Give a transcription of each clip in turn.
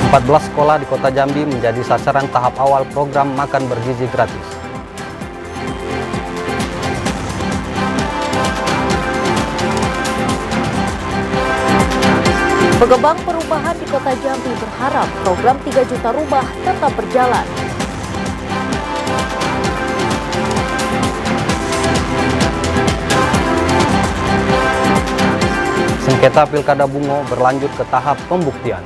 14 sekolah di Kota Jambi menjadi sasaran tahap awal program makan bergizi gratis. Pengembang perumahan di Kota Jambi berharap program 3 juta rumah tetap berjalan. Sengketa Pilkada Bungo berlanjut ke tahap pembuktian.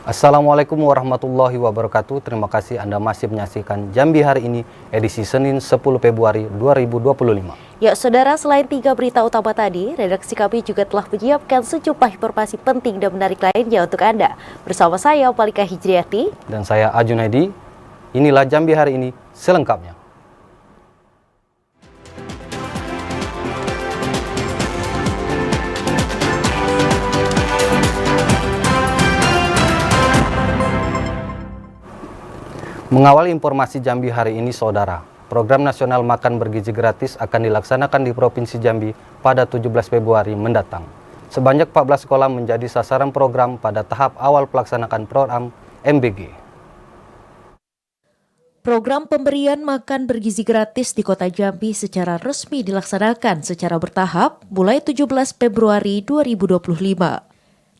Assalamualaikum warahmatullahi wabarakatuh. Terima kasih Anda masih menyaksikan Jambi hari ini, edisi Senin 10 Februari 2025. Ya saudara, selain 3 berita utama tadi, redaksi kami juga telah menyiapkan sejumlah informasi penting dan menarik lainnya untuk Anda. Bersama saya, Palika Hijriati. Dan saya, Ajunaidi. Inilah Jambi hari ini selengkapnya. Mengawali informasi Jambi hari ini, saudara, program nasional makan bergizi gratis akan dilaksanakan di Provinsi Jambi pada 17 Februari mendatang. Sebanyak 14 sekolah menjadi sasaran program pada tahap awal pelaksanaan program MBG. Program pemberian makan bergizi gratis di Kota Jambi secara resmi dilaksanakan secara bertahap mulai 17 Februari 2025.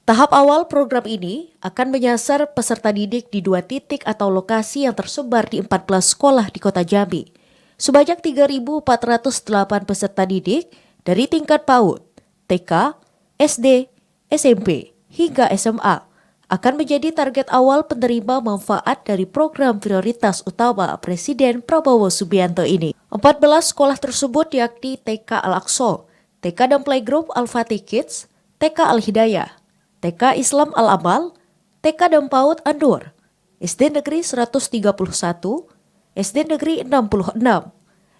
Tahap awal program ini akan menyasar peserta didik di 2 titik atau lokasi yang tersebar di 14 sekolah di Kota Jambi. Sebanyak 3.408 peserta didik dari tingkat PAUD, TK, SD, SMP, hingga SMA akan menjadi target awal penerima manfaat dari program prioritas utama Presiden Prabowo Subianto ini. 14 sekolah tersebut yakni TK Al-Aqsa, TK dan Playgroup Al-Fatih Kids, TK Al-Hidayah, TK Islam Al-Amal, TK dan PAUD Andur, SD Negeri 131, SD Negeri 66,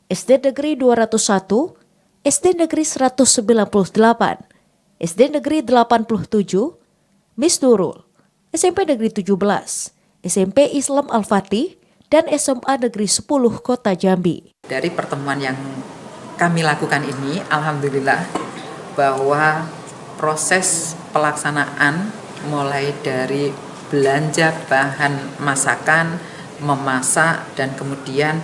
SD Negeri 201, SD Negeri 198, SD Negeri 87, Miss Nurul, SMP Negeri 17, SMP Islam Al-Fatih, dan SMA Negeri 10 Kota Jambi. Dari pertemuan yang kami lakukan ini, alhamdulillah bahwa proses pelaksanaan mulai dari belanja bahan masakan, memasak, dan kemudian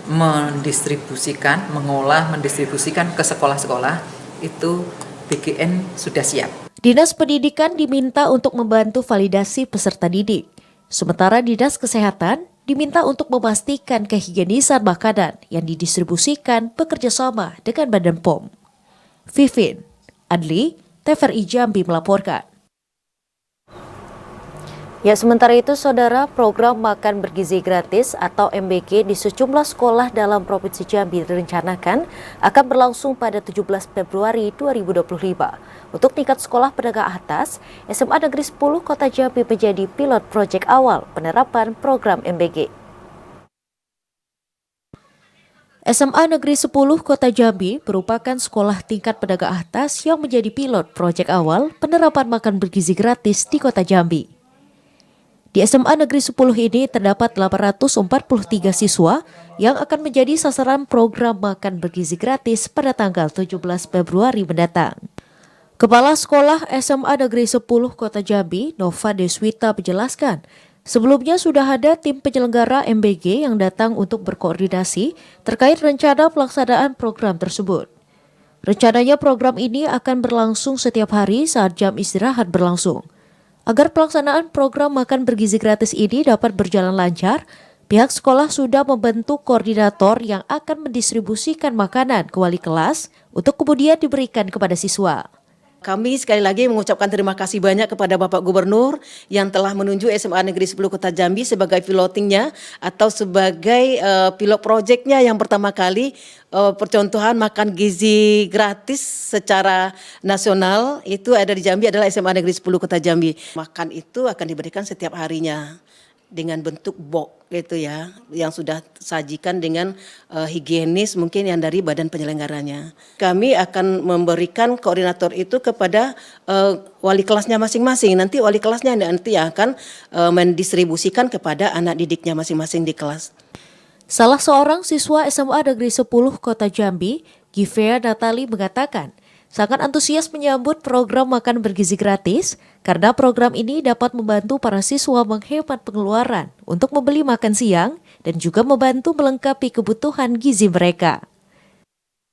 mendistribusikan, mengolah, mendistribusikan ke sekolah-sekolah, itu BGN sudah siap. Dinas Pendidikan diminta untuk membantu validasi peserta didik. Sementara Dinas Kesehatan diminta untuk memastikan kehigienisan makanan yang didistribusikan bekerjasama dengan Badan POM. Vivin Adli, TVRI Jambi melaporkan. Ya, sementara itu saudara, program makan bergizi gratis atau MBG di sejumlah sekolah dalam Provinsi Jambi direncanakan akan berlangsung pada 17 Februari 2025. Untuk tingkat sekolah menengah atas, SMA Negeri 10 Kota Jambi menjadi pilot proyek awal penerapan program MBG. SMA Negeri 10 Kota Jambi merupakan sekolah tingkat menengah atas yang menjadi pilot proyek awal penerapan makan bergizi gratis di Kota Jambi. Di SMA Negeri 10 ini terdapat 843 siswa yang akan menjadi sasaran program makan bergizi gratis pada tanggal 17 Februari mendatang. Kepala Sekolah SMA Negeri 10 Kota Jambi, Nova Deswita menjelaskan, sebelumnya sudah ada tim penyelenggara MBG yang datang untuk berkoordinasi terkait rencana pelaksanaan program tersebut. Rencananya program ini akan berlangsung setiap hari saat jam istirahat berlangsung. Agar pelaksanaan program makan bergizi gratis ini dapat berjalan lancar, pihak sekolah sudah membentuk koordinator yang akan mendistribusikan makanan ke wali kelas untuk kemudian diberikan kepada siswa. Kami sekali lagi mengucapkan terima kasih banyak kepada Bapak Gubernur yang telah menunjuk SMA Negeri 10 Kota Jambi sebagai pilotingnya atau sebagai pilot projectnya yang pertama kali percontohan makan gizi gratis secara nasional itu ada di Jambi adalah SMA Negeri 10 Kota Jambi. Makan itu akan diberikan setiap harinya. dengan bentuk box gitu ya, yang sudah sajikan dengan higienis mungkin yang dari badan penyelenggaranya. Kami akan memberikan koordinator itu kepada wali kelasnya masing-masing. Nanti wali kelasnya nanti akan mendistribusikan kepada anak didiknya masing-masing di kelas. Salah seorang siswa SMA Negeri 10 Kota Jambi, Givea Natali mengatakan, sangat antusias menyambut program makan bergizi gratis karena program ini dapat membantu para siswa menghemat pengeluaran untuk membeli makan siang dan juga membantu melengkapi kebutuhan gizi mereka.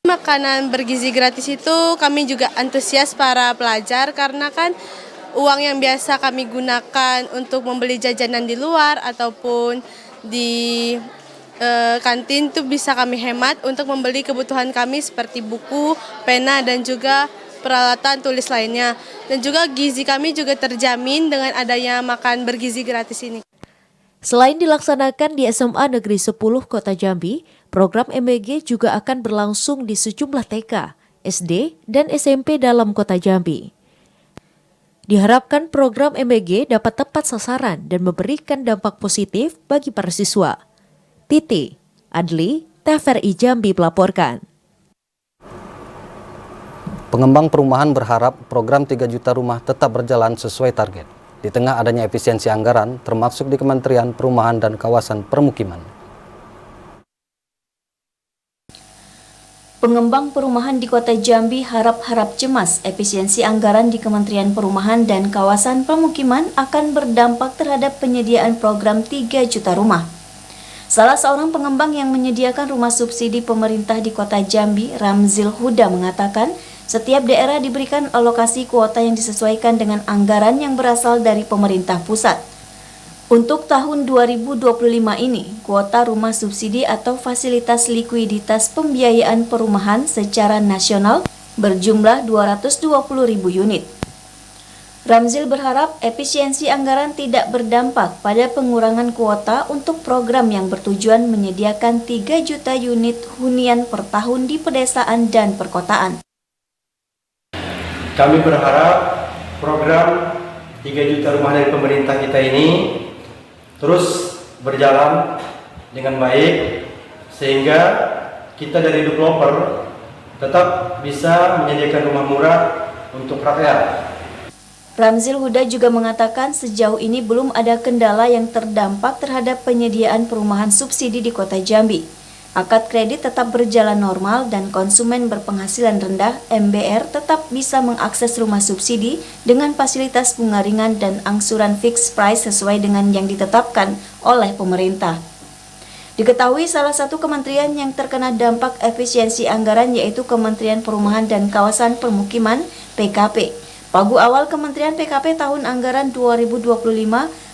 Makanan bergizi gratis itu kami juga antusias para pelajar karena kan uang yang biasa kami gunakan untuk membeli jajanan di luar ataupun di kantin itu bisa kami hemat untuk membeli kebutuhan kami seperti buku, pena, dan juga peralatan tulis lainnya. Dan juga gizi kami juga terjamin dengan adanya makan bergizi gratis ini. Selain dilaksanakan di SMA Negeri 10 Kota Jambi, program MBG juga akan berlangsung di sejumlah TK, SD, dan SMP dalam Kota Jambi. Diharapkan program MBG dapat tepat sasaran dan memberikan dampak positif bagi para siswa. Titi Adli, TVRI Jambi melaporkan. Pengembang perumahan berharap program 3 juta rumah tetap berjalan sesuai target, di tengah adanya efisiensi anggaran termasuk di Kementerian Perumahan dan Kawasan Permukiman. Pengembang perumahan di Kota Jambi harap-harap cemas efisiensi anggaran di Kementerian Perumahan dan Kawasan Permukiman akan berdampak terhadap penyediaan program 3 juta rumah. Salah seorang pengembang yang menyediakan rumah subsidi pemerintah di Kota Jambi, Ramzil Huda, mengatakan setiap daerah diberikan alokasi kuota yang disesuaikan dengan anggaran yang berasal dari pemerintah pusat. Untuk tahun 2025 ini, kuota rumah subsidi atau fasilitas likuiditas pembiayaan perumahan secara nasional berjumlah 220.000 unit. Ramzil berharap efisiensi anggaran tidak berdampak pada pengurangan kuota untuk program yang bertujuan menyediakan 3 juta unit hunian per tahun di pedesaan dan perkotaan. Kami berharap program 3 juta rumah dari pemerintah kita ini terus berjalan dengan baik sehingga kita dari developer tetap bisa menyediakan rumah murah untuk rakyat. Ramzil Huda juga mengatakan sejauh ini belum ada kendala yang terdampak terhadap penyediaan perumahan subsidi di Kota Jambi. Akad kredit tetap berjalan normal dan konsumen berpenghasilan rendah (MBR) tetap bisa mengakses rumah subsidi dengan fasilitas bunga ringan dan angsuran fixed price sesuai dengan yang ditetapkan oleh pemerintah. Diketahui salah satu kementerian yang terkena dampak efisiensi anggaran yaitu Kementerian Perumahan dan Kawasan Permukiman (PKP). Pagu awal Kementerian PKP tahun anggaran 2025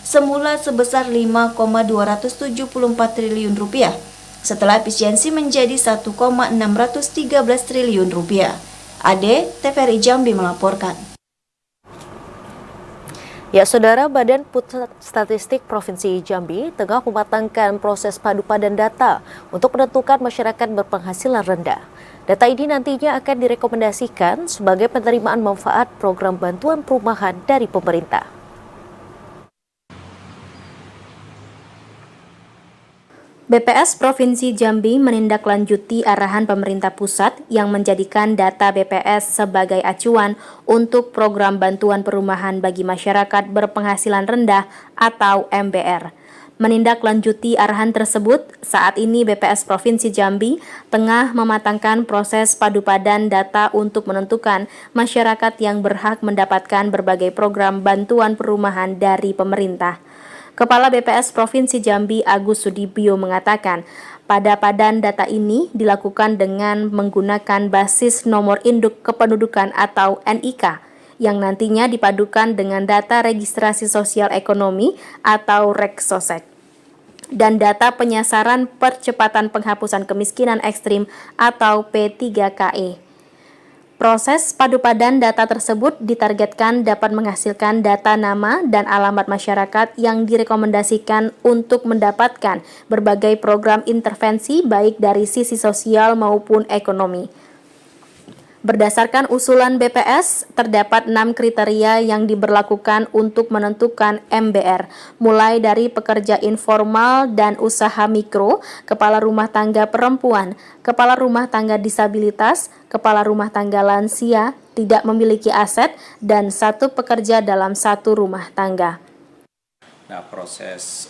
semula sebesar 5,274 triliun rupiah, setelah efisiensi menjadi 1,613 triliun rupiah. Ade, TVRI Jambi melaporkan. Ya, Saudara, Badan Pusat Statistik Provinsi Jambi tengah mematangkan proses padupadan data untuk menentukan masyarakat berpenghasilan rendah. Data ini nantinya akan direkomendasikan sebagai penerimaan manfaat program bantuan perumahan dari pemerintah. BPS Provinsi Jambi menindaklanjuti arahan pemerintah pusat yang menjadikan data BPS sebagai acuan untuk program bantuan perumahan bagi masyarakat berpenghasilan rendah atau MBR. Menindaklanjuti arahan tersebut, saat ini BPS Provinsi Jambi tengah mematangkan proses padupadan data untuk menentukan masyarakat yang berhak mendapatkan berbagai program bantuan perumahan dari pemerintah. Kepala BPS Provinsi Jambi Agus Sudibyo mengatakan, padupadan data ini dilakukan dengan menggunakan basis nomor induk kependudukan atau NIK yang nantinya dipadukan dengan data registrasi sosial ekonomi atau REKSOSEK dan data penyasaran percepatan penghapusan kemiskinan ekstrim atau P3KE. Proses padupadan data tersebut ditargetkan dapat menghasilkan data nama dan alamat masyarakat yang direkomendasikan untuk mendapatkan berbagai program intervensi baik dari sisi sosial maupun ekonomi. Berdasarkan usulan BPS, terdapat 6 kriteria yang diberlakukan untuk menentukan MBR, mulai dari pekerja informal dan usaha mikro, kepala rumah tangga perempuan, kepala rumah tangga disabilitas, kepala rumah tangga lansia, tidak memiliki aset, dan 1 pekerja dalam 1 rumah tangga. Nah, proses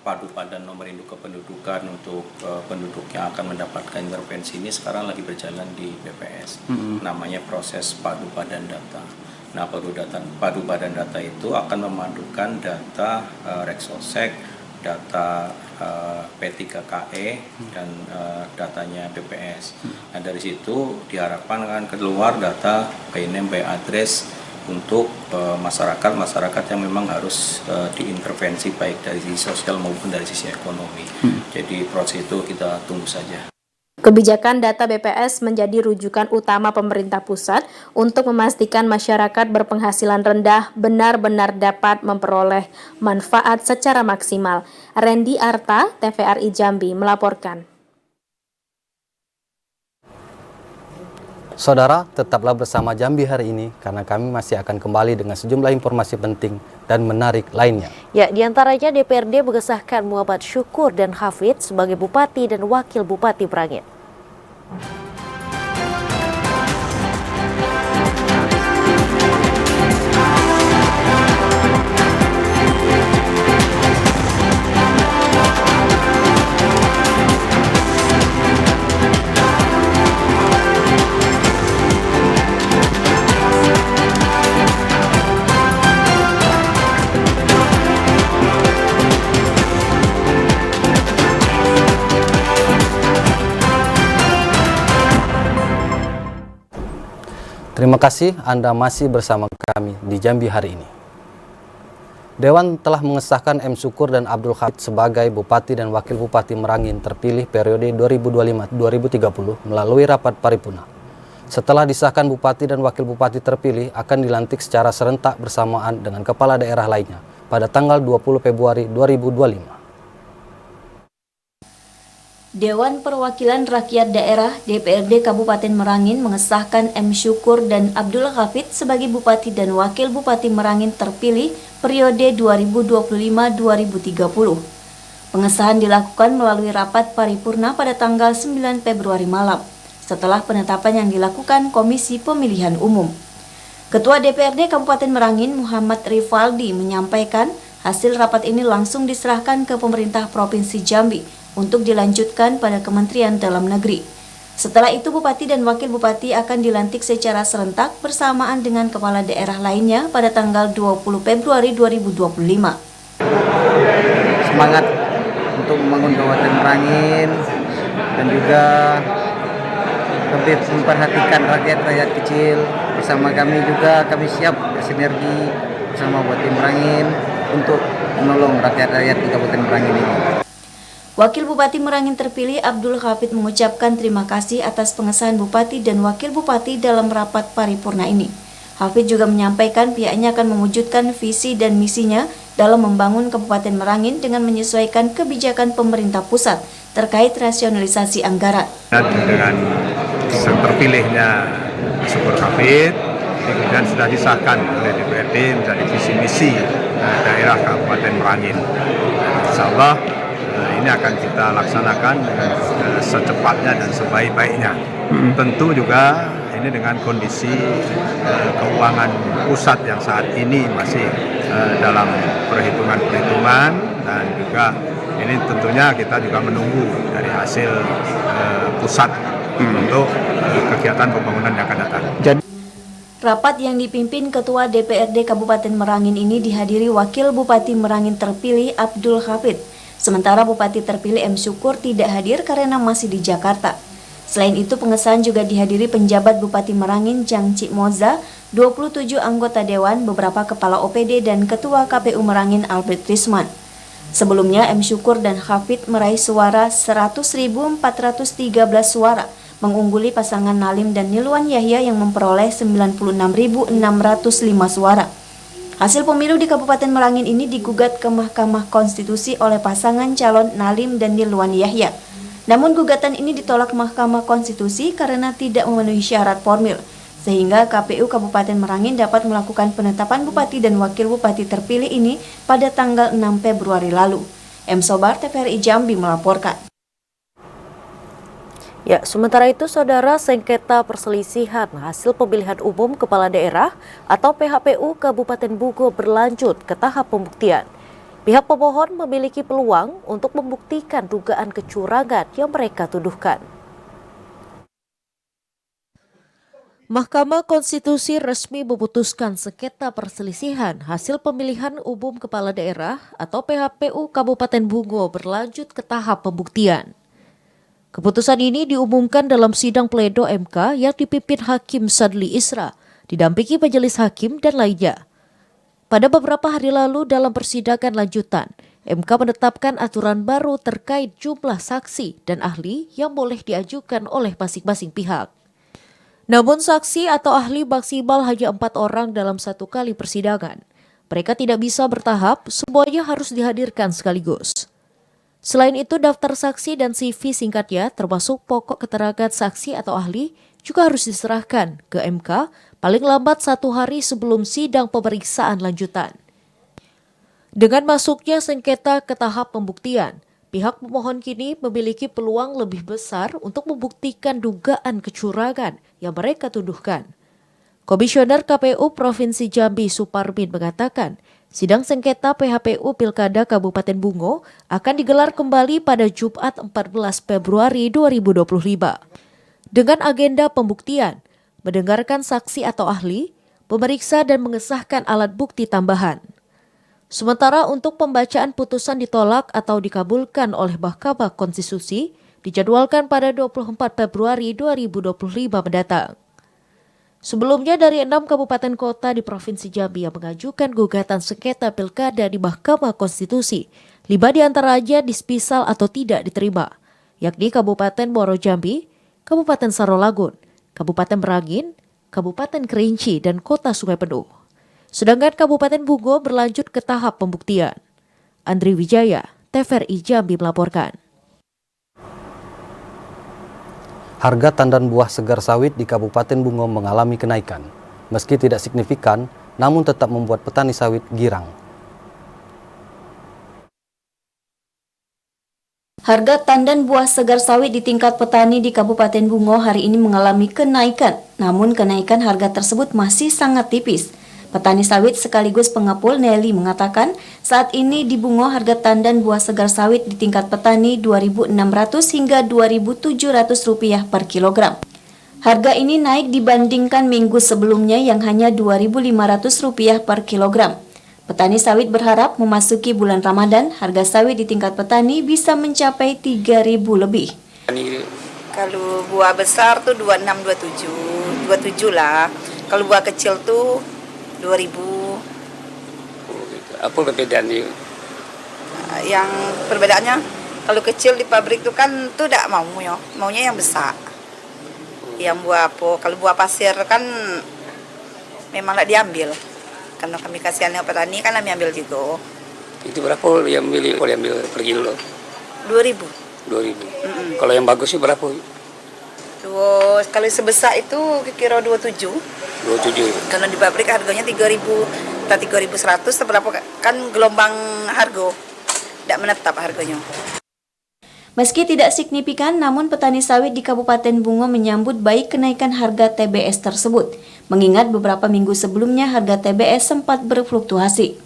padu padan nomor induk kependudukan untuk penduduk yang akan mendapatkan intervensi ini sekarang lagi berjalan di BPS. Namanya proses padu padan data. Nah, padu padan data itu akan memadukan data Reksosek, data P3KE dan datanya BPS. Nah, dari situ diharapkan akan keluar data by name by address untuk masyarakat yang memang harus diintervensi baik dari sisi sosial maupun dari sisi ekonomi. Jadi proses itu kita tunggu saja. Kebijakan data BPS menjadi rujukan utama pemerintah pusat untuk memastikan masyarakat berpenghasilan rendah benar-benar dapat memperoleh manfaat secara maksimal. Randy Arta, TVRI Jambi melaporkan. Saudara, tetaplah bersama Jambi hari ini karena kami masih akan kembali dengan sejumlah informasi penting dan menarik lainnya. Ya, diantaranya DPRD mengesahkan Muhammad Syukur dan Hafid sebagai Bupati dan Wakil Bupati Merangin. Terima kasih Anda masih bersama kami di Jambi hari ini. Dewan telah mengesahkan M. Syukur dan Abdul Hafid sebagai Bupati dan Wakil Bupati Merangin terpilih periode 2025-2030 melalui rapat paripurna. Setelah disahkan Bupati dan Wakil Bupati terpilih akan dilantik secara serentak bersamaan dengan kepala daerah lainnya pada tanggal 20 Februari 2025. Dewan Perwakilan Rakyat Daerah DPRD Kabupaten Merangin mengesahkan M. Syukur dan Abdul Hafid sebagai Bupati dan Wakil Bupati Merangin terpilih periode 2025-2030. Pengesahan dilakukan melalui rapat paripurna pada tanggal 9 Februari malam, setelah penetapan yang dilakukan Komisi Pemilihan Umum. Ketua DPRD Kabupaten Merangin Muhammad Rivaldi menyampaikan hasil rapat ini langsung diserahkan ke pemerintah Provinsi Jambi untuk dilanjutkan pada Kementerian Dalam Negeri. Setelah itu Bupati dan Wakil Bupati akan dilantik secara serentak bersamaan dengan kepala daerah lainnya pada tanggal 20 Februari 2025. Semangat untuk membangun Kabupaten Merangin dan juga lebih memperhatikan rakyat-rakyat kecil. Bersama kami juga kami siap bersinergi bersama Bupati Merangin untuk menolong rakyat-rakyat di Kabupaten Merangin ini. Wakil Bupati Merangin terpilih Abdul Hafid mengucapkan terima kasih atas pengesahan Bupati dan Wakil Bupati dalam rapat paripurna ini. Hafid juga menyampaikan pihaknya akan mewujudkan visi dan misinya dalam membangun Kabupaten Merangin dengan menyesuaikan kebijakan pemerintah pusat terkait rasionalisasi anggaran. Dengan terpilihnya Syukur Hafid, kemudian sudah disahkan oleh DPRD menjadi visi misi daerah Kabupaten Merangin. Insya Allah ini akan kita laksanakan dengan secepatnya dan sebaik-baiknya. Tentu juga ini dengan kondisi keuangan pusat yang saat ini masih dalam perhitungan-perhitungan, dan juga ini tentunya kita juga menunggu dari hasil pusat untuk kegiatan pembangunan yang akan datang. Rapat yang dipimpin Ketua DPRD Kabupaten Merangin ini dihadiri Wakil Bupati Merangin terpilih Abdul Hafid. Sementara Bupati terpilih M. Syukur tidak hadir karena masih di Jakarta. Selain itu, pengesahan juga dihadiri penjabat Bupati Merangin Jang Cik Moza, 27 anggota Dewan, beberapa kepala OPD, dan Ketua KPU Merangin Albert Risman. Sebelumnya, M. Syukur dan Hafid meraih suara 100.413 suara, mengungguli pasangan Nalim dan Nilwan Yahya yang memperoleh 96.605 suara. Hasil pemilu di Kabupaten Merangin ini digugat ke Mahkamah Konstitusi oleh pasangan calon Nalim dan Nilwan Yahya. Namun gugatan ini ditolak Mahkamah Konstitusi karena tidak memenuhi syarat formil, sehingga KPU Kabupaten Merangin dapat melakukan penetapan bupati dan wakil bupati terpilih ini pada tanggal 6 Februari lalu. M. Sobar, TVRI Jambi melaporkan. Ya, sementara itu, Saudara, sengketa perselisihan hasil pemilihan umum kepala daerah atau PHPU Kabupaten Bogor berlanjut ke tahap pembuktian. Pihak pemohon memiliki peluang untuk membuktikan dugaan kecurangan yang mereka tuduhkan. Mahkamah Konstitusi resmi memutuskan sengketa perselisihan hasil pemilihan umum kepala daerah atau PHPU Kabupaten Bogor berlanjut ke tahap pembuktian. Keputusan ini diumumkan dalam sidang pledo MK yang dipimpin Hakim Sadli Isra, didampingi majelis hakim dan lainnya. Pada beberapa hari lalu dalam persidangan lanjutan, MK menetapkan aturan baru terkait jumlah saksi dan ahli yang boleh diajukan oleh masing-masing pihak. Namun saksi atau ahli maksimal hanya 4 orang dalam satu kali persidangan. Mereka tidak bisa bertahap, semuanya harus dihadirkan sekaligus. Selain itu, daftar saksi dan CV singkatnya termasuk pokok keterangan saksi atau ahli juga harus diserahkan ke MK paling lambat 1 hari sebelum sidang pemeriksaan lanjutan. Dengan masuknya sengketa ke tahap pembuktian, pihak pemohon kini memiliki peluang lebih besar untuk membuktikan dugaan kecurangan yang mereka tuduhkan. Komisioner KPU Provinsi Jambi Suparmin mengatakan, sidang sengketa PHPU Pilkada Kabupaten Bungo akan digelar kembali pada Jumat 14 Februari 2025. Dengan agenda pembuktian, mendengarkan saksi atau ahli, memeriksa dan mengesahkan alat bukti tambahan. Sementara untuk pembacaan putusan ditolak atau dikabulkan oleh Mahkamah Konstitusi, dijadwalkan pada 24 Februari 2025 mendatang. Sebelumnya dari 6 kabupaten kota di Provinsi Jambi yang mengajukan gugatan sengketa pilkada di Mahkamah Konstitusi, 5 diantaranya dispisal atau tidak diterima, yakni Kabupaten Muaro Jambi, Kabupaten Sarolagun, Kabupaten Merangin, Kabupaten Kerinci, dan Kota Sungai Penuh. Sedangkan Kabupaten Bogor berlanjut ke tahap pembuktian. Andri Wijaya, TVRI Jambi melaporkan. Harga tandan buah segar sawit di Kabupaten Bungo mengalami kenaikan. Meski tidak signifikan, namun tetap membuat petani sawit girang. Harga tandan buah segar sawit di tingkat petani di Kabupaten Bungo hari ini mengalami kenaikan. Namun kenaikan harga tersebut masih sangat tipis. Petani sawit sekaligus pengepul Nelly mengatakan saat ini di Bungo harga tandan buah segar sawit di tingkat petani Rp2.600 hingga Rp2.700 per kilogram. Harga ini naik dibandingkan minggu sebelumnya yang hanya Rp2.500 per kilogram. Petani sawit berharap memasuki bulan Ramadan harga sawit di tingkat petani bisa mencapai Rp3.000 lebih. Kalau buah besar tuh 26, 27 lah. Kalau buah kecil tuh 2.000. Apa perbedaannya? Yang perbedaannya kalau kecil di pabrik tuh kan tuh tidak maunya yang besar. Yang buah apa? Kalau buah pasir kan memang tidak diambil. Karena kami kasihannya petani kan kami ambil juga. Itu berapa yang ambil per kilo? 2.000. 2.000. Kalau yang bagus sih berapa? Kalau sebesar itu kira 27. 27. Karena di pabrik harganya 3.000 atau 3.100 seberapa kan gelombang harga. Tidak menetap harganya. Meski tidak signifikan, namun petani sawit di Kabupaten Bungo menyambut baik kenaikan harga TBS tersebut, mengingat beberapa minggu sebelumnya harga TBS sempat berfluktuasi.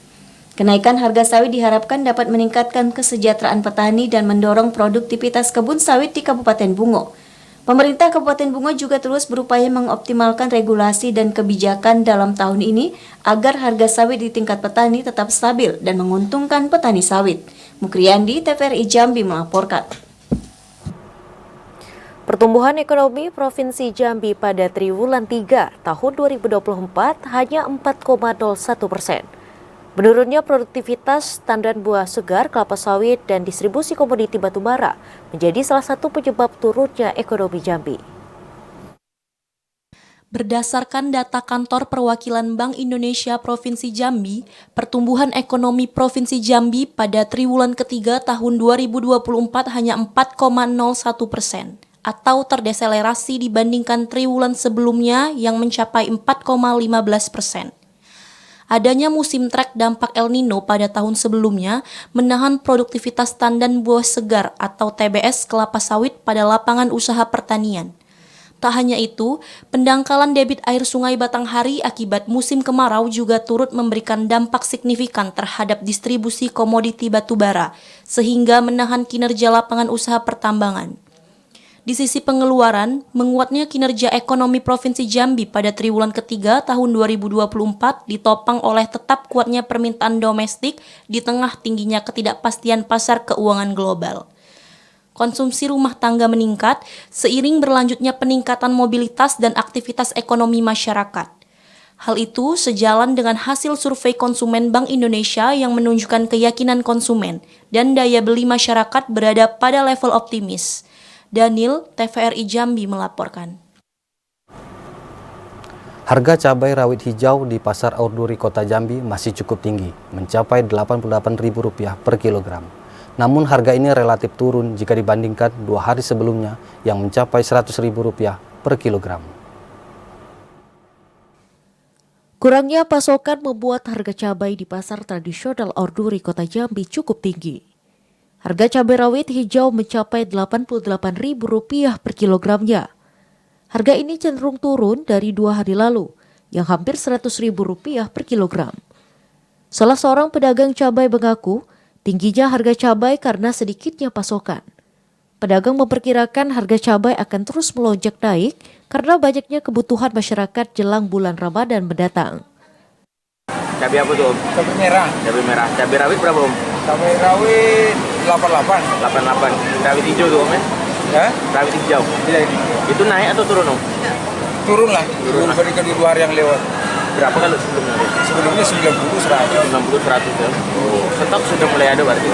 Kenaikan harga sawit diharapkan dapat meningkatkan kesejahteraan petani dan mendorong produktivitas kebun sawit di Kabupaten Bungo. Pemerintah Kabupaten Bungo juga terus berupaya mengoptimalkan regulasi dan kebijakan dalam tahun ini agar harga sawit di tingkat petani tetap stabil dan menguntungkan petani sawit. Mukriyandi, TVRI Jambi melaporkan. Pertumbuhan ekonomi Provinsi Jambi pada triwulan 3 tahun 2024 hanya 4,01%. Menurunnya produktivitas tandan buah segar, kelapa sawit, dan distribusi komoditi batubara menjadi salah satu penyebab turunnya ekonomi Jambi. Berdasarkan data Kantor Perwakilan Bank Indonesia Provinsi Jambi, pertumbuhan ekonomi Provinsi Jambi pada triwulan ketiga tahun 2024 hanya 4,01%, atau terdeselerasi dibandingkan triwulan sebelumnya yang mencapai 4,15%. Adanya musim trek dampak El Nino pada tahun sebelumnya menahan produktivitas tandan buah segar atau TBS kelapa sawit pada lapangan usaha pertanian. Tak hanya itu, pendangkalan debit air Sungai Batanghari akibat musim kemarau juga turut memberikan dampak signifikan terhadap distribusi komoditi batubara, sehingga menahan kinerja lapangan usaha pertambangan. Di sisi pengeluaran, menguatnya kinerja ekonomi Provinsi Jambi pada triwulan ketiga tahun 2024 ditopang oleh tetap kuatnya permintaan domestik di tengah tingginya ketidakpastian pasar keuangan global. Konsumsi rumah tangga meningkat seiring berlanjutnya peningkatan mobilitas dan aktivitas ekonomi masyarakat. Hal itu sejalan dengan hasil survei konsumen Bank Indonesia yang menunjukkan keyakinan konsumen dan daya beli masyarakat berada pada level optimis. Daniel, TVRI Jambi melaporkan. Harga cabai rawit hijau di Pasar Aurduri Kota Jambi masih cukup tinggi, mencapai Rp88.000 per kilogram. Namun harga ini relatif turun jika dibandingkan 2 hari sebelumnya yang mencapai Rp100.000 per kilogram. Kurangnya pasokan membuat harga cabai di pasar tradisional Aurduri Kota Jambi cukup tinggi. Harga cabai rawit hijau mencapai Rp88.000 per kilogramnya. Harga ini cenderung turun dari 2 hari lalu, yang hampir Rp100.000 per kilogram. Salah seorang pedagang cabai mengaku, tingginya harga cabai karena sedikitnya pasokan. Pedagang memperkirakan harga cabai akan terus melonjak naik karena banyaknya kebutuhan masyarakat jelang bulan Ramadan mendatang. Cabai apa tuh, Om? Cabai merah. Cabai merah. Cabai rawit berapa, Om? Cabai rawit 88. 88. Rawit hijau tuh, Om, ya? Ya? Rawit hijau. Iya, ini. Itu naik atau turun, Om? Turun lah. Turun dibandingkan di 2 hari yang lewat. Berapa kalau sebelumnya? Sebelumnya 90, 100. 90, 100 ya. Stok sudah mulai ada berarti?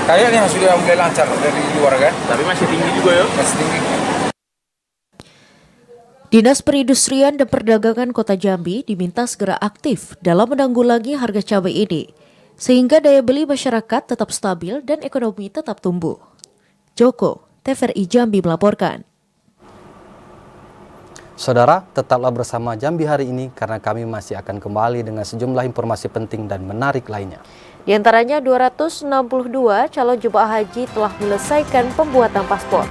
Kayaknya sudah mulai lancar dari luar kan. Tapi masih tinggi juga ya? Masih tinggi. Dinas Perindustrian dan Perdagangan Kota Jambi diminta segera aktif dalam menanggulangi harga cabai ini, sehingga daya beli masyarakat tetap stabil dan ekonomi tetap tumbuh. Joko, TVRI Jambi melaporkan. Saudara, tetaplah bersama Jambi hari ini karena kami masih akan kembali dengan sejumlah informasi penting dan menarik lainnya. Di antaranya 262 calon jemaah haji telah menyelesaikan pembuatan paspor.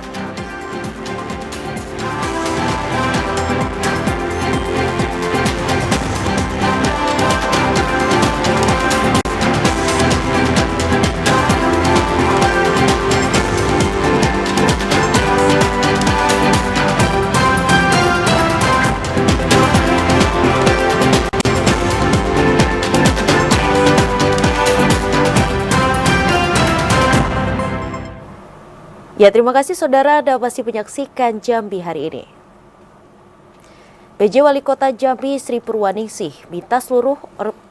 Ya, terima kasih saudara Anda masih menyaksikan Jambi hari ini. PJ Wali Kota Jambi Sri Purwaningsih minta seluruh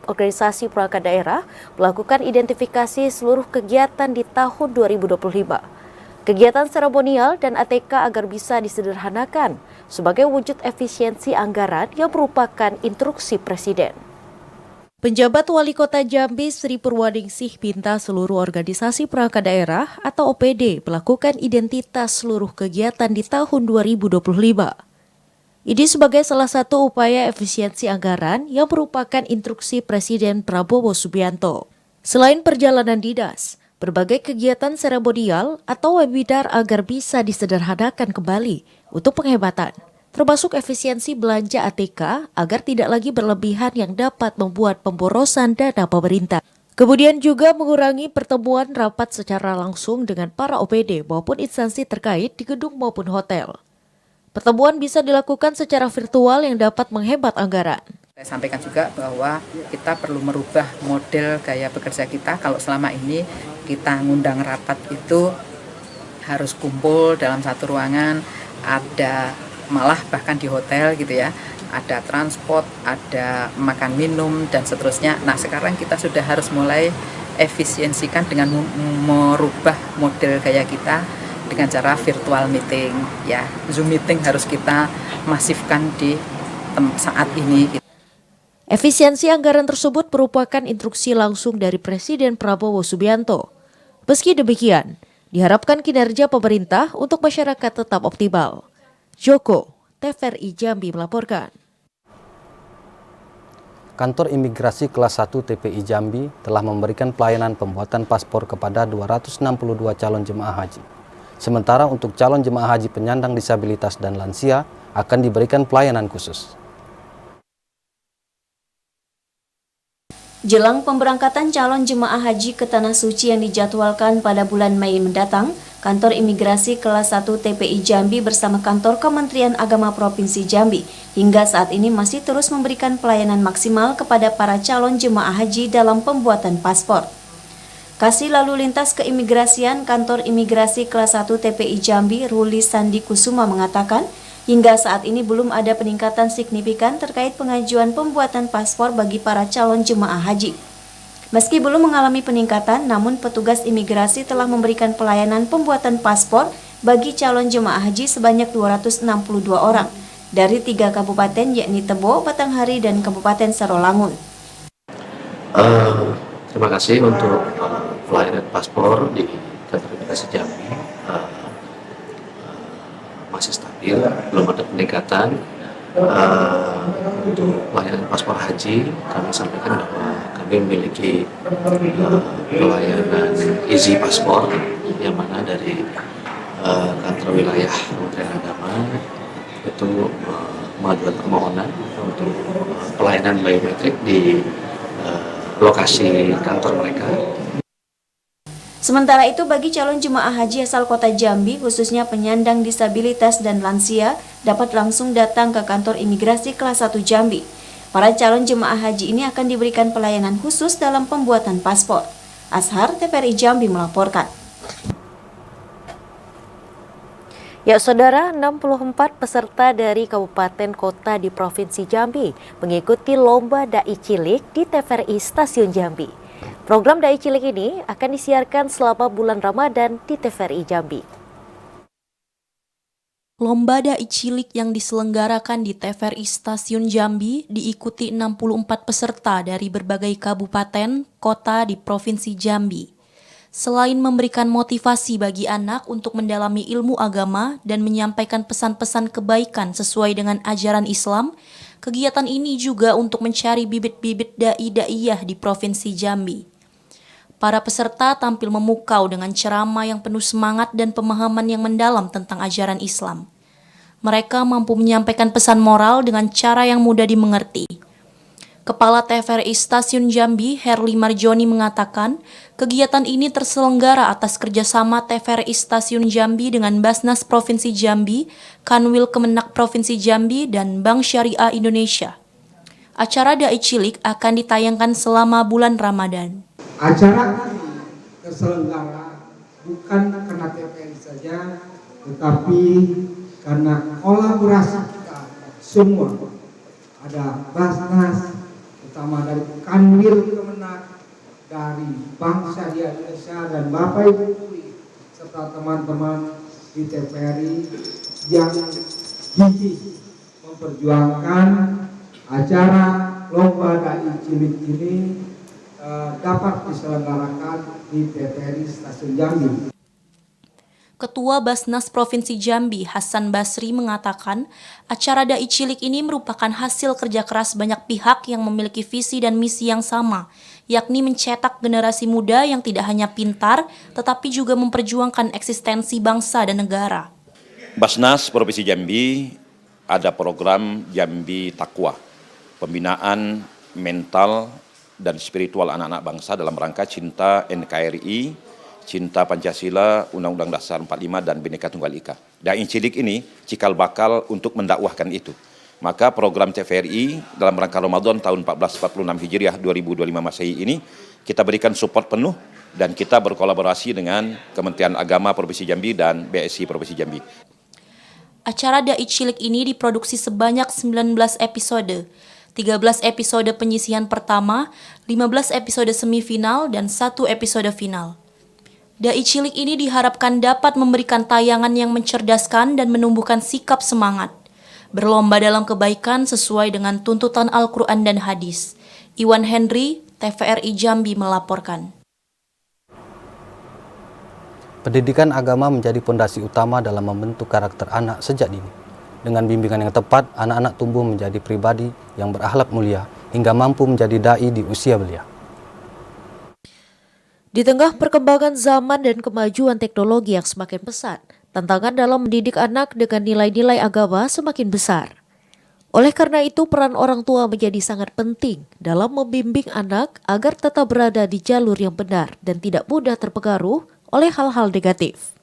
organisasi perangkat daerah melakukan identifikasi seluruh kegiatan di tahun 2025. Kegiatan seremonial dan ATK agar bisa disederhanakan sebagai wujud efisiensi anggaran yang merupakan instruksi Presiden. Penjabat Wali Kota Jambi Sri Purwaningsih minta seluruh organisasi perangkat daerah atau OPD melakukan identitas seluruh kegiatan di tahun 2025. Ini sebagai salah satu upaya efisiensi anggaran yang merupakan instruksi Presiden Prabowo Subianto. Selain perjalanan dinas, berbagai kegiatan seremonial atau webinar agar bisa disederhanakan kembali untuk penghematan, termasuk efisiensi belanja ATK agar tidak lagi berlebihan yang dapat membuat pemborosan dana pemerintah. Kemudian juga mengurangi pertemuan rapat secara langsung dengan para OPD maupun instansi terkait di gedung maupun hotel. Pertemuan bisa dilakukan secara virtual yang dapat menghemat anggaran. Saya sampaikan juga bahwa kita perlu merubah model gaya bekerja kita. Kalau selama ini kita ngundang rapat itu harus kumpul dalam satu ruangan, ada malah bahkan di hotel gitu ya, ada transport, ada makan minum dan seterusnya. Nah sekarang kita sudah harus mulai efisiensikan dengan merubah model gaya kita dengan cara virtual meeting ya. Zoom meeting harus kita masifkan di saat ini. Efisiensi anggaran tersebut merupakan instruksi langsung dari Presiden Prabowo Subianto. Meski demikian, diharapkan kinerja pemerintah untuk masyarakat tetap optimal. Joko, TVRI Jambi melaporkan. Kantor Imigrasi Kelas 1 TPI Jambi telah memberikan pelayanan pembuatan paspor kepada 262 calon jemaah haji. Sementara untuk calon jemaah haji penyandang disabilitas dan lansia akan diberikan pelayanan khusus. Jelang pemberangkatan calon jemaah haji ke Tanah Suci yang dijadwalkan pada bulan Mei mendatang, Kantor Imigrasi Kelas 1 TPI Jambi bersama Kantor Kementerian Agama Provinsi Jambi hingga saat ini masih terus memberikan pelayanan maksimal kepada para calon jemaah haji dalam pembuatan paspor. Kasih Lalu Lintas Keimigrasian Kantor Imigrasi Kelas 1 TPI Jambi, Ruli Sandi Kusuma mengatakan, hingga saat ini belum ada peningkatan signifikan terkait pengajuan pembuatan paspor bagi para calon jemaah haji. Meski belum mengalami peningkatan, namun petugas imigrasi telah memberikan pelayanan pembuatan paspor bagi calon jemaah haji sebanyak 262 orang dari 3 kabupaten yakni Tebo, Batanghari, dan Kabupaten Sarolangun. Terima kasih untuk pelayanan paspor di Kantor Imigrasi Jambi. Masih stabil, belum ada peningkatan. Untuk pelayanan paspor haji, kami sampaikan bahwa kami memiliki pelayanan easy paspor yang mana dari kantor wilayah Kementerian Agama itu mengajukan permohonan untuk pelayanan biometrik di lokasi kantor mereka. Sementara itu bagi calon jemaah haji asal kota Jambi khususnya penyandang disabilitas dan lansia dapat langsung datang ke kantor imigrasi kelas 1 Jambi. Para calon jemaah haji ini akan diberikan pelayanan khusus dalam pembuatan paspor. Ashar, TVRI Jambi melaporkan. Ya saudara, 64 peserta dari kabupaten kota di Provinsi Jambi mengikuti Lomba Dai Cilik di TVRI Stasiun Jambi. Program Dai Cilik ini akan disiarkan selama bulan Ramadan di TVRI Jambi. Lomba Dai Cilik yang diselenggarakan di TVRI Stasiun Jambi diikuti 64 peserta dari berbagai kabupaten, kota di Provinsi Jambi. Selain memberikan motivasi bagi anak untuk mendalami ilmu agama dan menyampaikan pesan-pesan kebaikan sesuai dengan ajaran Islam, kegiatan ini juga untuk mencari bibit-bibit dai-daiyah di Provinsi Jambi. Para peserta tampil memukau dengan ceramah yang penuh semangat dan pemahaman yang mendalam tentang ajaran Islam. Mereka mampu menyampaikan pesan moral dengan cara yang mudah dimengerti. Kepala TVRI Stasiun Jambi, Herli Marjoni mengatakan, kegiatan ini terselenggara atas kerjasama TVRI Stasiun Jambi dengan Basnas Provinsi Jambi, Kanwil Kemenak Provinsi Jambi, dan Bank Syariah Indonesia. Acara Dai Cilik akan ditayangkan selama bulan Ramadan. Acara ini terselenggara bukan karena TVRI saja, tetapi karena kolaborasi kita semua. Ada Basnas, terutama dari Kanwil Kemenak, dari Bank Syariah Indonesia, dan Bapak Ibu Guru serta teman-teman di TVRI yang gigih memperjuangkan acara Lomba Dai Cilik ini dapat diselenggarakan di TVRI Stasiun Jambi. Ketua Basnas Provinsi Jambi, Hasan Basri, mengatakan acara Dai Cilik ini merupakan hasil kerja keras banyak pihak yang memiliki visi dan misi yang sama, yakni mencetak generasi muda yang tidak hanya pintar, tetapi juga memperjuangkan eksistensi bangsa dan negara. Basnas Provinsi Jambi ada program Jambi Takwa, pembinaan mental dan spiritual anak-anak bangsa dalam rangka cinta NKRI, cinta Pancasila, Undang-Undang Dasar 45 dan Bhinneka Tunggal Ika. Dai Cilik ini cikal bakal untuk mendakwahkan itu. Maka program TVRI dalam rangka Ramadan tahun 1446 Hijriah 2025 Masehi ini kita berikan support penuh dan kita berkolaborasi dengan Kementerian Agama Provinsi Jambi dan BSI Provinsi Jambi. Acara Dai Cilik ini diproduksi sebanyak 19 episode. 13 episode penyisihan pertama, 15 episode semifinal, dan 1 episode final. Dai Cilik ini diharapkan dapat memberikan tayangan yang mencerdaskan dan menumbuhkan sikap semangat. berlomba dalam kebaikan sesuai dengan tuntutan Al-Quran dan hadis. Iwan Henry, TVRI Jambi melaporkan. Pendidikan agama menjadi pondasi utama dalam membentuk karakter anak sejak dini. Dengan bimbingan yang tepat, anak-anak tumbuh menjadi pribadi yang berakhlak mulia hingga mampu menjadi dai di usia belia. Di tengah perkembangan zaman dan kemajuan teknologi yang semakin pesat, tantangan dalam mendidik anak dengan nilai-nilai agama semakin besar. Oleh karena itu, peran orang tua menjadi sangat penting dalam membimbing anak agar tetap berada di jalur yang benar dan tidak mudah terpengaruh oleh hal-hal negatif.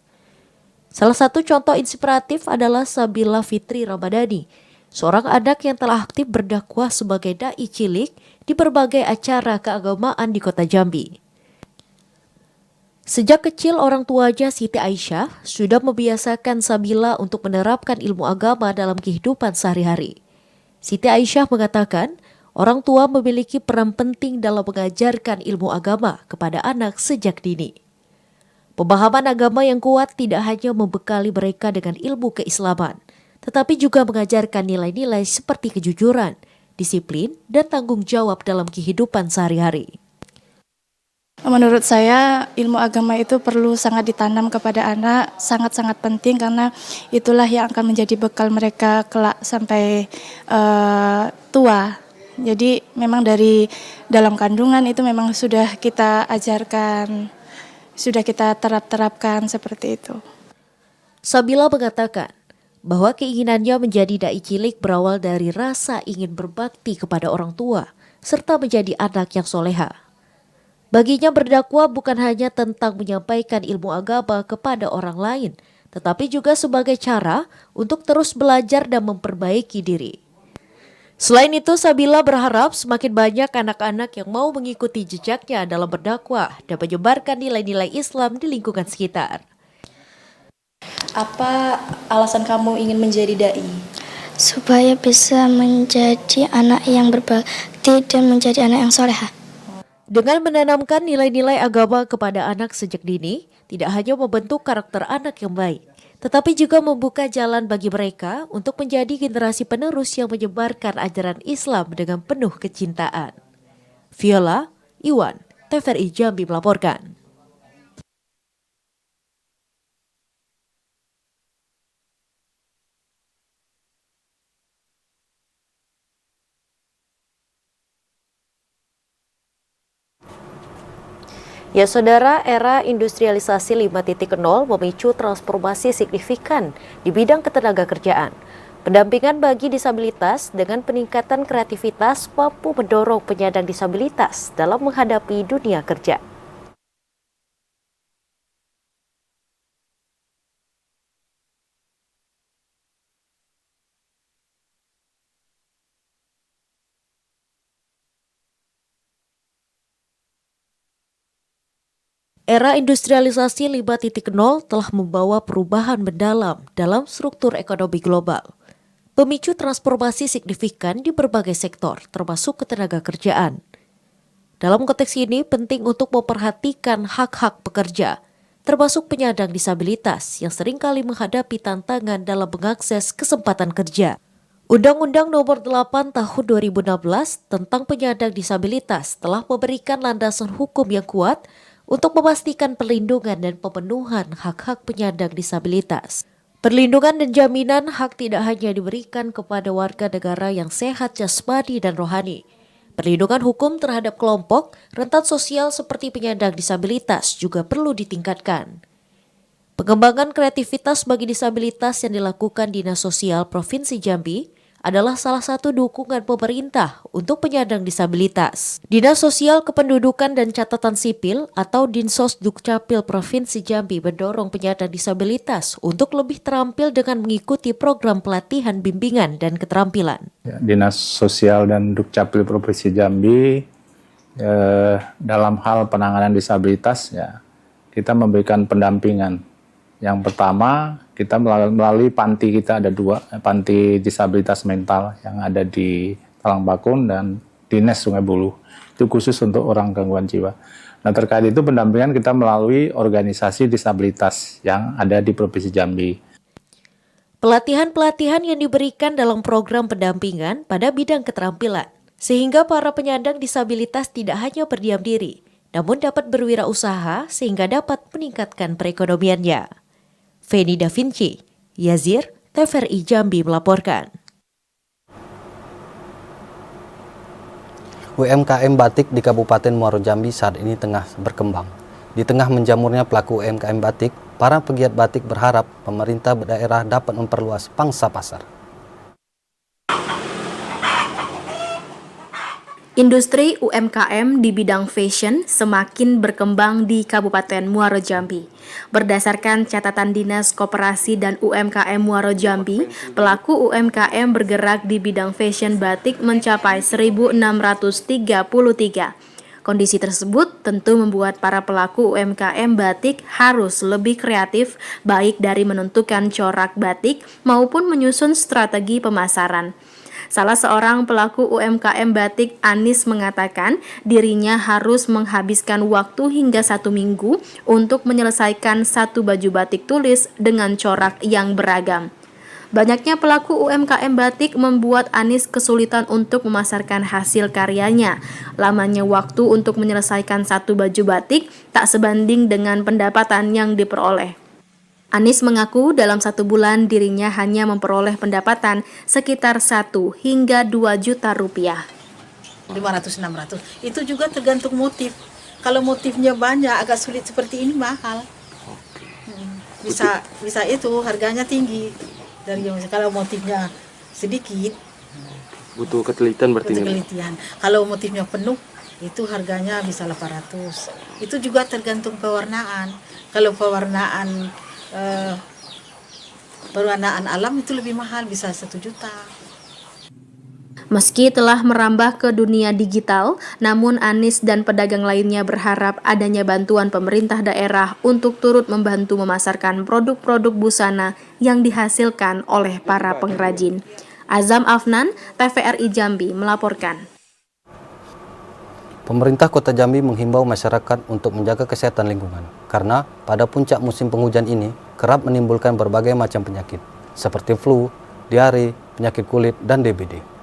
Salah satu contoh inspiratif adalah Sabila Fitri Ramadhani, seorang anak yang telah aktif berdakwah sebagai dai cilik di berbagai acara keagamaan di Kota Jambi. Sejak kecil, orang tuanya Siti Aisyah sudah membiasakan Sabila untuk menerapkan ilmu agama dalam kehidupan sehari-hari. Siti Aisyah mengatakan, orang tua memiliki peran penting dalam mengajarkan ilmu agama kepada anak sejak dini. Pemahaman agama yang kuat tidak hanya membekali mereka dengan ilmu keislaman, tetapi juga mengajarkan nilai-nilai seperti kejujuran, disiplin, dan tanggung jawab dalam kehidupan sehari-hari. Menurut saya, ilmu agama itu perlu sangat ditanam kepada anak, sangat-sangat penting karena itulah yang akan menjadi bekal mereka kelak sampai tua. Jadi memang dari dalam kandungan itu memang sudah kita ajarkan, sudah kita terapkan seperti itu. Sabila mengatakan bahwa keinginannya menjadi dai cilik berawal dari rasa ingin berbakti kepada orang tua serta menjadi anak yang soleha. Baginya berdakwah bukan hanya tentang menyampaikan ilmu agama kepada orang lain, tetapi juga sebagai cara untuk terus belajar dan memperbaiki diri. Selain itu, Sabila berharap semakin banyak anak-anak yang mau mengikuti jejaknya dalam berdakwah dan menyebarkan nilai-nilai Islam di lingkungan sekitar. Apa alasan kamu ingin menjadi dai? Supaya bisa menjadi anak yang berbakti dan menjadi anak yang soleha. Dengan menanamkan nilai-nilai agama kepada anak sejak dini, tidak hanya membentuk karakter anak yang baik, tetapi juga membuka jalan bagi mereka untuk menjadi generasi penerus yang menyebarkan ajaran Islam dengan penuh kecintaan. Viola, Iwan, TVRI Jambi melaporkan. Ya saudara, era industrialisasi 5.0 memicu transformasi signifikan di bidang ketenagakerjaan. Pendampingan bagi disabilitas dengan peningkatan kreativitas mampu mendorong penyandang disabilitas dalam menghadapi dunia kerja. Era industrialisasi 5.0 telah membawa perubahan mendalam dalam struktur ekonomi global, pemicu transformasi signifikan di berbagai sektor, termasuk ketenagakerjaan. Dalam konteks ini, penting untuk memperhatikan hak-hak pekerja, termasuk penyandang disabilitas yang seringkali menghadapi tantangan dalam mengakses kesempatan kerja. Undang-Undang Nomor 8 Tahun 2016 tentang penyandang disabilitas telah memberikan landasan hukum yang kuat untuk memastikan perlindungan dan pemenuhan hak-hak penyandang disabilitas. Perlindungan dan jaminan hak tidak hanya diberikan kepada warga negara yang sehat jasmani dan rohani. Perlindungan hukum terhadap kelompok rentan sosial seperti penyandang disabilitas juga perlu ditingkatkan. Pengembangan kreativitas bagi disabilitas yang dilakukan Dinas Sosial Provinsi Jambi adalah salah satu dukungan pemerintah untuk penyandang disabilitas. Dinas Sosial Kependudukan dan Catatan Sipil atau Dinsos Dukcapil Provinsi Jambi mendorong penyandang disabilitas untuk lebih terampil dengan mengikuti program pelatihan bimbingan dan keterampilan. Dinas Sosial dan Dukcapil Provinsi Jambi dalam hal penanganan disabilitas kita memberikan pendampingan. Yang pertama, kita melalui panti, kita ada 2, panti disabilitas mental yang ada di Talangbakun dan Dinas Sungai Buluh. Itu khusus untuk orang gangguan jiwa. Nah, terkait itu pendampingan kita melalui organisasi disabilitas yang ada di Provinsi Jambi. Pelatihan-pelatihan yang diberikan dalam program pendampingan pada bidang keterampilan, sehingga para penyandang disabilitas tidak hanya berdiam diri, namun dapat berwirausaha sehingga dapat meningkatkan perekonomiannya. Feni Da Vinci, Yazir, TVRI Jambi melaporkan. UMKM batik di Kabupaten Muaro Jambi saat ini tengah berkembang. Di tengah menjamurnya pelaku UMKM batik, para pegiat batik berharap pemerintah daerah dapat memperluas pangsa pasar. Industri UMKM di bidang fashion semakin berkembang di Kabupaten Muaro Jambi. Berdasarkan catatan Dinas Koperasi dan UMKM Muaro Jambi, pelaku UMKM bergerak di bidang fashion batik mencapai 1.633. Kondisi tersebut tentu membuat para pelaku UMKM batik harus lebih kreatif, baik dari menentukan corak batik maupun menyusun strategi pemasaran. Salah seorang pelaku UMKM batik, Anis, mengatakan dirinya harus menghabiskan waktu hingga 1 minggu untuk menyelesaikan satu baju batik tulis dengan corak yang beragam. Banyaknya pelaku UMKM batik membuat Anis kesulitan untuk memasarkan hasil karyanya. Lamanya waktu untuk menyelesaikan satu baju batik tak sebanding dengan pendapatan yang diperoleh. Anis mengaku dalam 1 bulan dirinya hanya memperoleh pendapatan sekitar 1 hingga 2 juta rupiah. 500-600, itu juga tergantung motif. Kalau motifnya banyak, agak sulit seperti ini mahal. Bisa itu harganya tinggi. Dari kalau motifnya sedikit, butuh ketelitian berarti. Kalau motifnya penuh, itu harganya bisa 800. Itu juga tergantung pewarnaan. Kalau pewarnaan alam itu lebih mahal, bisa 1 juta. Meski telah merambah ke dunia digital, namun Anis dan pedagang lainnya berharap adanya bantuan pemerintah daerah untuk turut membantu memasarkan produk-produk busana yang dihasilkan oleh para pengrajin. Azam Afnan, TVRI Jambi melaporkan. Pemerintah Kota Jambi menghimbau masyarakat untuk menjaga kesehatan lingkungan, karena pada puncak musim penghujan ini kerap menimbulkan berbagai macam penyakit, seperti flu, diare, penyakit kulit, dan DBD.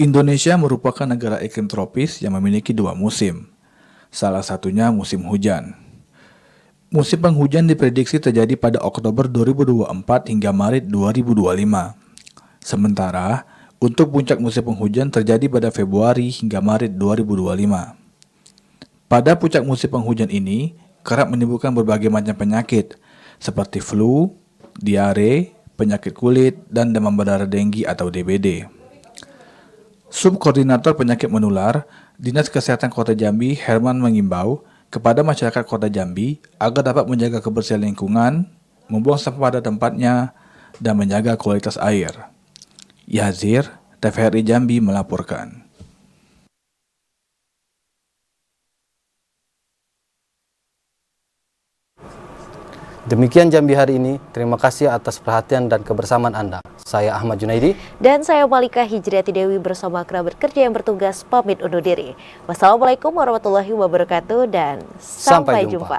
Indonesia merupakan negara iklim tropis yang memiliki 2 musim, salah satunya musim hujan. Musim penghujan diprediksi terjadi pada Oktober 2024 hingga Maret 2025. Sementara, untuk puncak musim penghujan terjadi pada Februari hingga Maret 2025. Pada puncak musim penghujan ini, kerap menimbulkan berbagai macam penyakit, seperti flu, diare, penyakit kulit, dan demam berdarah denggi atau DBD. Subkoordinator Penyakit Menular, Dinas Kesehatan Kota Jambi, Herman, mengimbau kepada masyarakat Kota Jambi agar dapat menjaga kebersihan lingkungan, membuang sampah pada tempatnya, dan menjaga kualitas air. Yazir, TVRI Jambi melaporkan. Demikian Jambi hari ini. Terima kasih atas perhatian dan kebersamaan Anda. Saya Ahmad Junaidi. Dan saya Malika Hijriati Dewi bersama kerabat kerja yang bertugas pamit undur diri. Wassalamualaikum warahmatullahi wabarakatuh dan sampai jumpa.